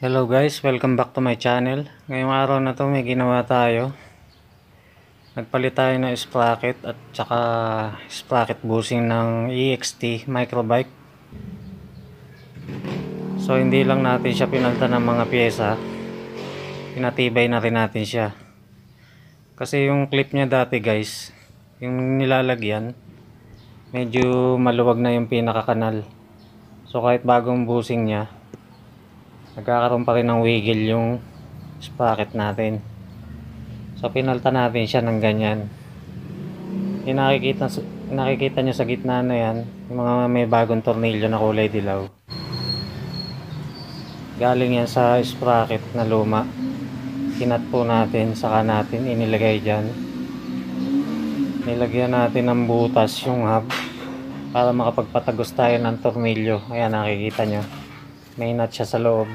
Hello guys, welcome back to my channel. Ngayong araw na to may ginawa tayo. Nagpalit tayo ng sprocket at saka sprocket bushing ng EXT microbike. So hindi lang natin siya pinalitan ng mga pyesa, pinatibay na rin natin siya. Kasi yung clip niya dati guys, yung nilalagyan, medyo maluwag na yung pinakakanal. So kahit bagong bushing niya, nagkakaroon pa rin ng wiggle yung sprocket natin. So pinalitan natin siya ng ganyan. Yung nakikita nyo sa gitna na yan, yung mga may bagong tornilyo na kulay dilaw. Galing yan sa sprocket na luma. Kinat po natin, saka natin inilagay dyan. Nilagyan natin ng butas yung hub para makapagpatagos tayo ng tornilyo. Ayan, nakikita nyo. May nut siya sa loob.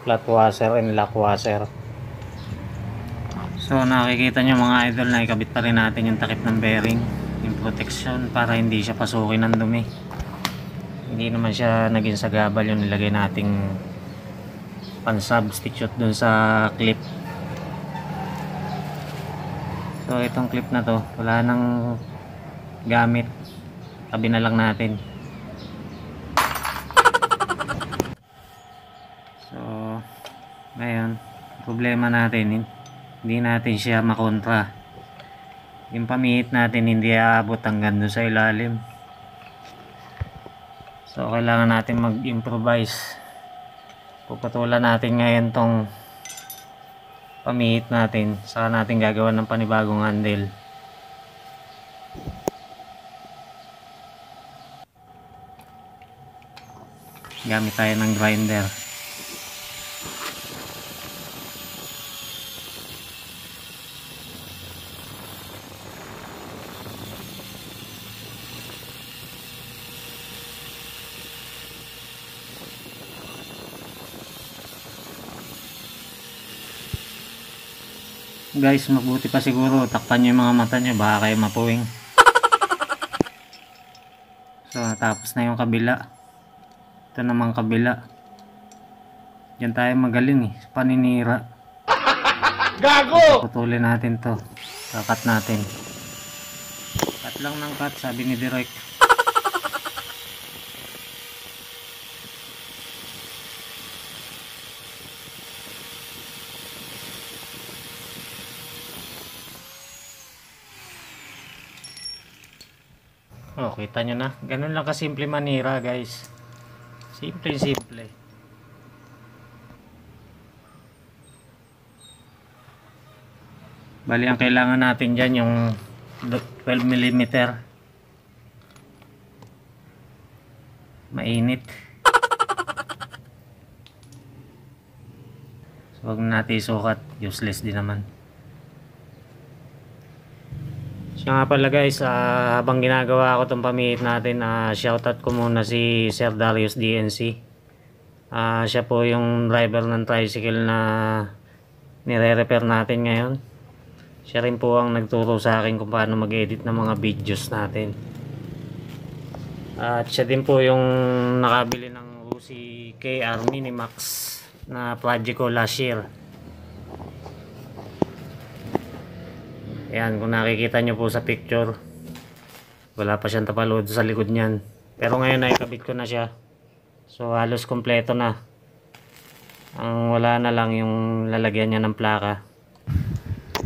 Flat washer and lock washer. So nakikita nyo mga idol na ikabit pa rin natin yung takip ng bearing, yung protection para hindi siya pasukin ng dumi. Hindi naman siya naging sagabal yung nilagay nating pan-substitute dun sa clip. So itong clip na to wala nang gamit, tabi na lang natin. So ngayon problema natin, hindi natin siya makontra. Yung pamihit natin hindi aabot hanggang doon sa ilalim. So kailangan natin mag-improvise. Pupatulan natin ngayon tong pamihit natin. Saka natin gagawa ng panibagong handle. Gamit tayo ng grinder. Guys, mabuti pa siguro takpan nyo yung mga mata nyo, baka kayo mapuwing. So tapos na yung kabila. Ito naman kabila. Diyan tayo magaling paninira. Gago! Putulin natin to, kakat natin. Cut lang ng cut, sabi ni Direk. Oh, kita nyo na. Ganun lang kasimple manira guys. Simple. Bali ang kailangan natin dyan yung 12mm. Mainit. So wag natin isukat. Useless din naman. Siya nga pala guys, habang ginagawa ko itong pamihit natin, shoutout ko muna si Sir Darius DNC. Siya po yung driver ng tricycle na nire-repair natin ngayon. Siya rin po ang nagturo sa akin kung paano mag-edit ng mga videos natin. At siya din po yung nakabili ng Rusi KR Minimax na project ko last year. Ayan, kung nakikita nyo po sa picture, wala pa siyang tapalood sa likod niyan. Pero ngayon ay kabit ko na siya. So halos kompleto na. Ang wala na lang yung lalagyan niya ng plaka.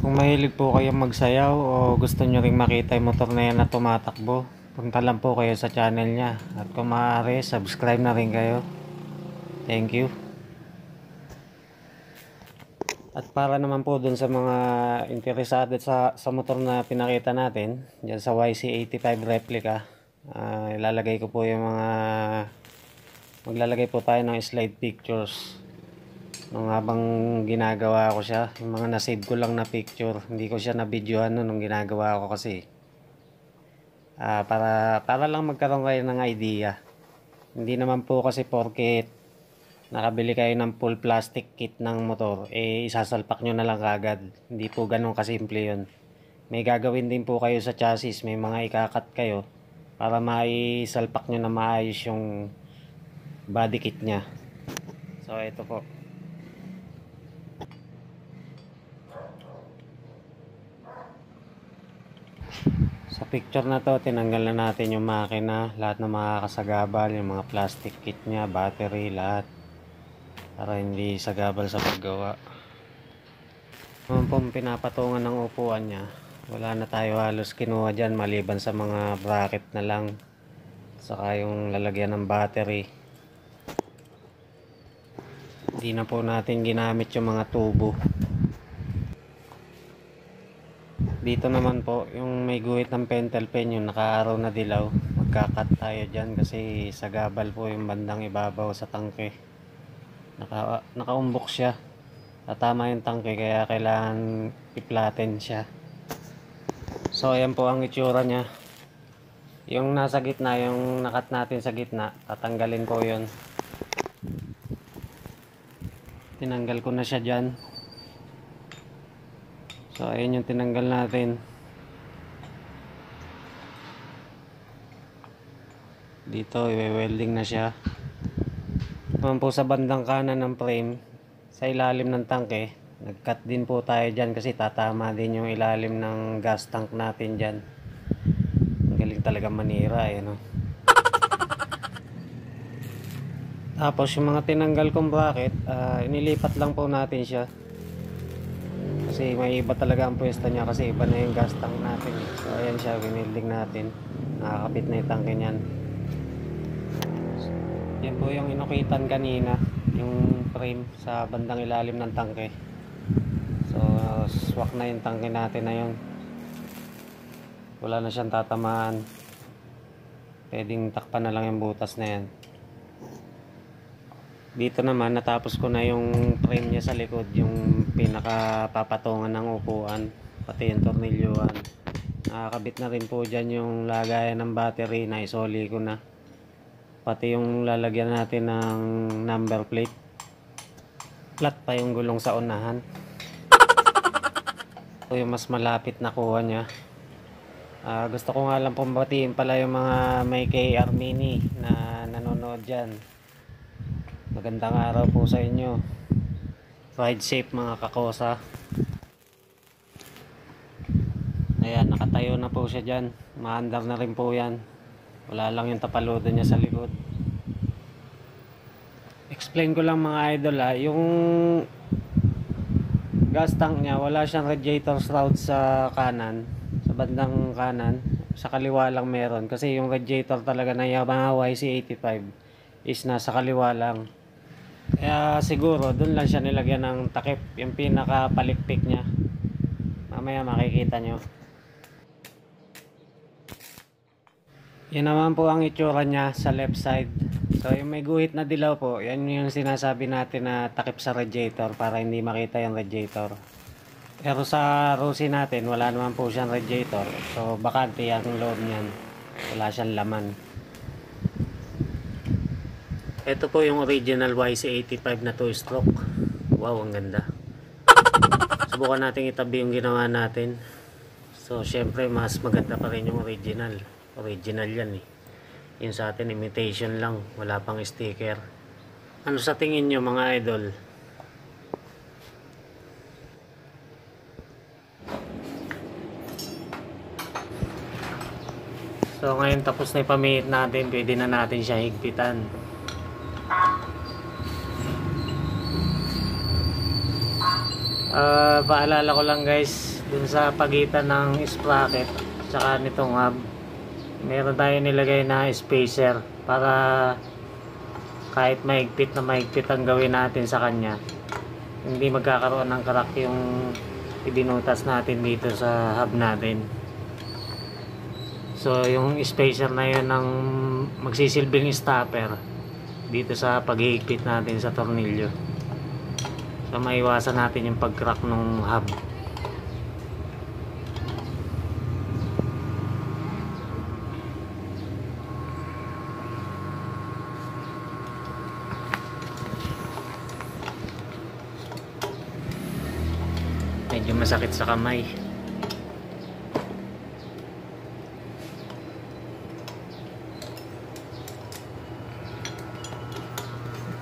Kung mahilig po kayo magsayaw o gusto nyo ring makita yung motor na yan na tumatakbo, punta lang po kayo sa channel niya. At kung maaari, subscribe na rin kayo. Thank you. At para naman po dun sa mga interesado sa motor na pinakita natin, dyan sa YC85 replica, ilalagay ko po yung maglalagay po tayo ng slide pictures nung habang ginagawa ko siya. Yung mga nasave ko lang na picture, hindi ko siya na-videohan nung ginagawa ko kasi. Para lang magkaroon kayo ng idea. Hindi naman po kasi porket nakabili kayo ng full plastic kit ng motor, isasalpak nyo na lang kagad. Hindi po ganun kasimple yun. May gagawin din po kayo sa chassis, may mga ikakat kayo para maisalpak nyo na maayos yung body kit nya. So ito po. picture na to, tinanggal na natin yung makina, lahat ng mga kasagabal, yung mga plastic kit nya, battery, lahat, para hindi sagabal sa paggawa. Naman pong pinapatungan ng upuan nya, wala na tayo halos kinuha dyan maliban sa mga bracket na lang, saka yung lalagyan ng battery. Hindi na po natin ginamit yung mga tubo. Dito naman po yung may guhit ng pentel pen, yung nakaaraw na dilaw, magkakat tayo dyan kasi sagabal po yung bandang ibabaw sa tangke. Nakaumbok siya, tatama yung tangke, kaya kailangan i-flatten siya. So ayan po ang itsura nya. Yung nasa gitna, yung nakat natin sa gitna, tatanggalin ko yun. Tinanggal ko na siya dyan. So ayun yung tinanggal natin. Dito i-welding na siya. Naman po sa bandang kanan ng frame, sa ilalim ng tangke, nag-cut din po tayo dyan kasi tatama din yung ilalim ng gas tank natin dyan. Ang galing talaga manira eh, no? Tapos yung mga tinanggal kong bracket, inilipat lang po natin siya. Kasi may iba talaga ang pwesto niya, kasi iba na yung gas tank natin. So ayan siya, winilding natin. Nakakapit na yung tangke niyan. Yan po yung inukitan kanina, yung frame sa bandang ilalim ng tangke. So swak na yung tangke natin na yun. Wala na siyang tatamaan. Pwedeng takpan na lang yung butas na yan. Dito naman natapos ko na yung frame niya sa likod, yung pinakapapatungan ng upuan, pati yung tornilyuhan. Nakakabit na rin po dyan yung lagayan ng battery, na isoli ko na. Pati yung lalagyan natin ng number plate. Flat pa yung gulong sa unahan. Ito yung mas malapit na kuha nya. Gusto ko nga lang pong batiin pala yung mga may KR Mini na nanonood dyan. Magandang araw po sa inyo. Ride safe mga kakosa. Ayan, nakatayo na po siya dyan. Maandar na rin po yan. Wala lang yung tapaludo niya sa likod. Explain ko lang mga idol yung gas tank niya, wala siyang radiator shroud sa kanan, sa bandang kanan. Sa kaliwa lang meron, kasi yung radiator talaga na Yamaha YC85 is nasa kaliwa lang. Kaya siguro doon lang siya nilagyan ng takip, yung pinaka palikpik niya. Mamaya makikita nyo. Yan naman po ang itsura niya sa left side. So yung may guhit na dilaw po, yan yung sinasabi natin na takip sa radiator, para hindi makita yung radiator. Pero sa Rossi natin, wala naman po siyang radiator. So bakante ang loob niyan. Wala siyang laman. Ito po yung original YC85 na 2-stroke. Wow, ang ganda. Subukan natin itabi yung ginawa natin. So syempre mas maganda pa rin yung original. Original yan eh. Yung sa atin imitation lang, wala pang sticker. Ano sa tingin nyo mga idol? So ngayon tapos na ipamihit natin, pwede na natin siya higpitan. Paalala ko lang guys, dun sa pagitan ng sprocket tsaka nitong hub, meron tayo nilagay na spacer para kahit mahigpit na mahigpit ang gawin natin sa kanya, hindi magkakaroon ng crack yung ibinutas natin dito sa hub natin. So yung spacer na yun ang magsisilbing stopper dito sa paghihigpit natin sa tornilyo. So maiwasan natin yung pag-crack ng hub. Medyo masakit sa kamay.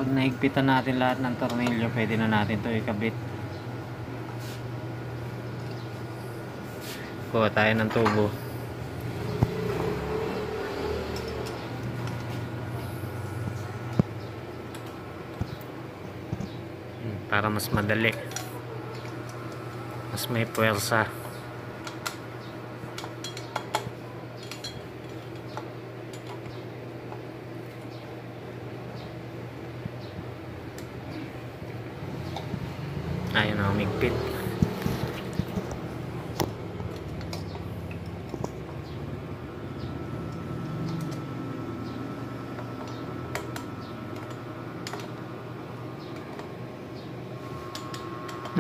Pag nahigpitan natin lahat ng tornilyo, pwede na natin ito ikabit. Kuha tayo ng tubo. para mas madali, mas may puwersa. Ayun ang umigpit.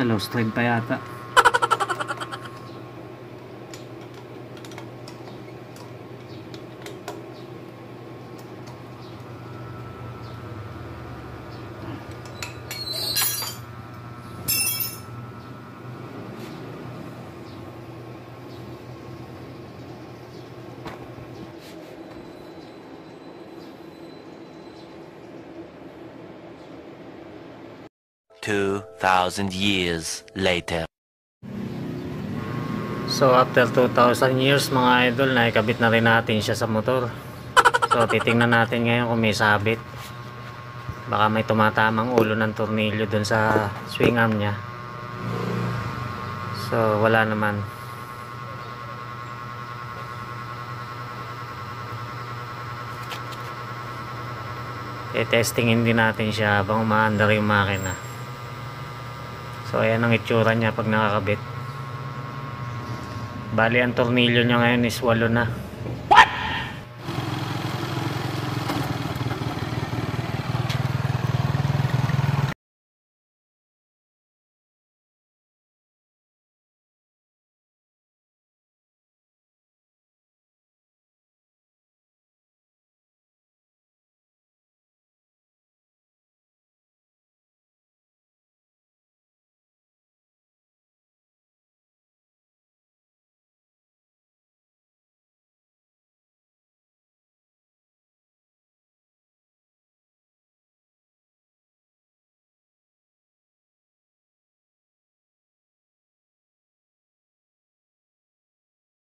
Na-lost thread pa yata. Two 2,000 years later. So after 2,000 years mga idol, naikabit na rin natin siya sa motor. So titingnan natin ngayon kung may sabit. Baka may tumatamang ulo ng tornilyo dun sa swing arm niya. So wala naman. Testingin din natin siya habang umaandar yung makina. So ayan ang itsura niya pag nakakabit. Bali ang tornilyo niya ngayon is 8 na.